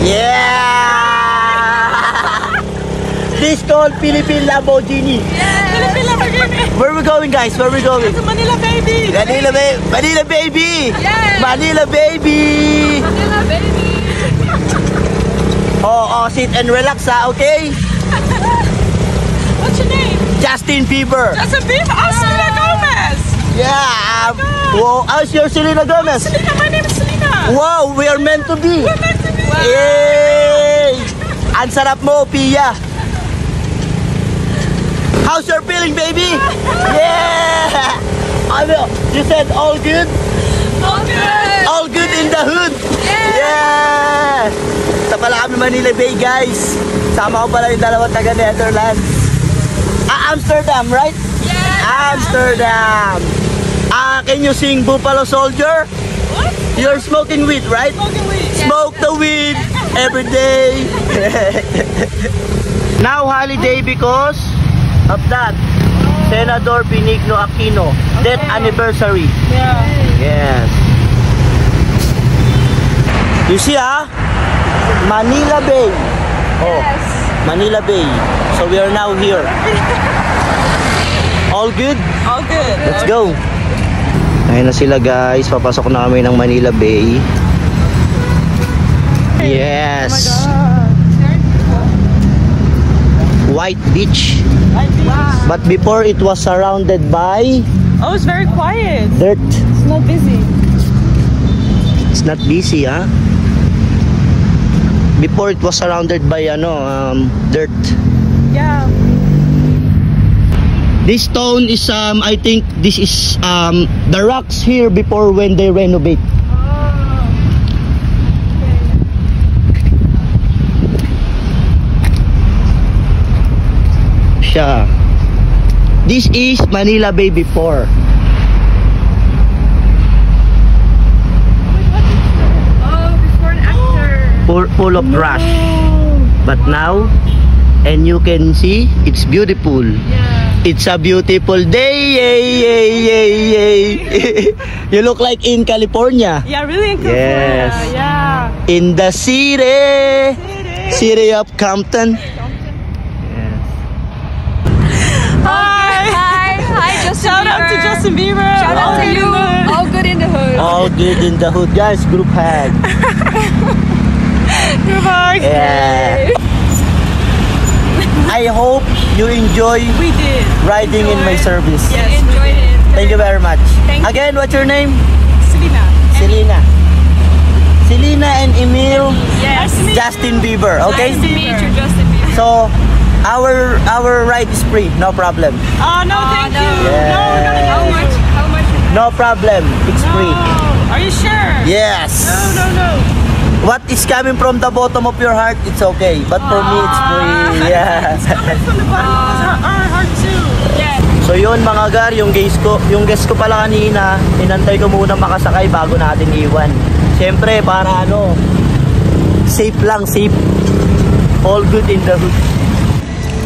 Yeah! This called Philippine Lamborghini. Philippine Lamborghini. Where we going, guys? Where we going? To Manila, baby. Manila, Manila, baby. Yes. Manila, baby. Manila, baby. Oh, sit and relax, ha? Okay? What's your name? Justin Bieber. Justin Bieber. Oh, Selena Gomez. Yeah. Wow. How's your Selena Gomez? Selena, my name is Selena. Wow, we are meant to be. We're meant to be. Yay! Ang sarap mo, Pia. How's your feeling, baby? Yeah! You said all good? All good. All good in the hood? Yeah! Sa pala kami Manila Bay, guys. Sama ko pala yung dalawang taga Netherlands. Amsterdam, right? Yeah. Amsterdam. Can you sing Buffalo Soldier? What? You're smoking weed, right? Smoking weed. Smoke the weed every day. Now holiday because of that. Senador Benigno Aquino death anniversary. Yeah. Yes. You see, Manila Bay. Oh, Yes. Manila Bay. So we are now here. All good? All good. Let's go. Ayun na sila, guys. Papasok na kami ng Manila Bay. Yes. White beach. Wow. But before it was surrounded by Oh, it's very quiet. dirt. It's not busy. It's not busy, huh? Before it was surrounded by dirt. Yeah. This stone is I think this is the rocks here before when they renovate. Siya. This is Manila Bay before. Oh, before and after. Full of rush. But now, and you can see, it's beautiful. Yeah. It's a beautiful day. Yay, yay, yay, yay. You look like in California. Yeah, really in California. Yes. Yeah. In the city. City of Compton. Hi, Justin Shout out to Justin Bieber. Shout out to you. All good in the hood. All good in the hood, guys. Group hug. Goodbye. Yeah. I hope you enjoy We did. riding in my service. Yes, we Enjoyed did. it. Thank you very much. Thank you. Again, what's your name? Selena. Selena. Selena and Emil. Yes. Justin Bieber. Okay. Nice to meet you, Justin Bieber. So our ride is free, no problem. Oh, no, thank no. you. Yeah. No, we're gonna How much? How much? No problem. It's free. No. Are you sure? Yes. No. What is coming from the bottom of your heart, it's okay. But for me, it's free. Yeah. Coming from the bottom of our heart too. Yeah. So yun mga gar, yung guest ko pala kanina, inantay ko muna makasakay bago natin iwan. Siyempre para safe lang, safe. All good in the hood.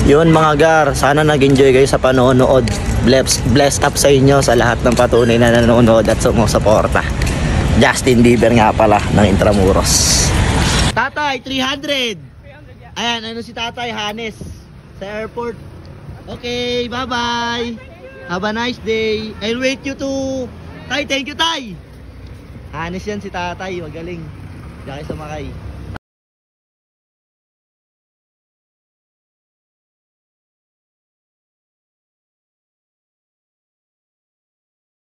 Yun mga gar, sana nag-enjoy kayo sa panonood. Bless up sa inyo sa lahat ng patunay na nanonood at sumusuporta. Justin Bieber nga pala ng Intramuros. Tatay, 300. Ayan, si Tatay Hanes sa airport. Okay, bye-bye. Have a nice day. I'll wait you to... Tay, thank you, Tay. Hanes yan si Tatay, magaling. Diyan kayo sumakay.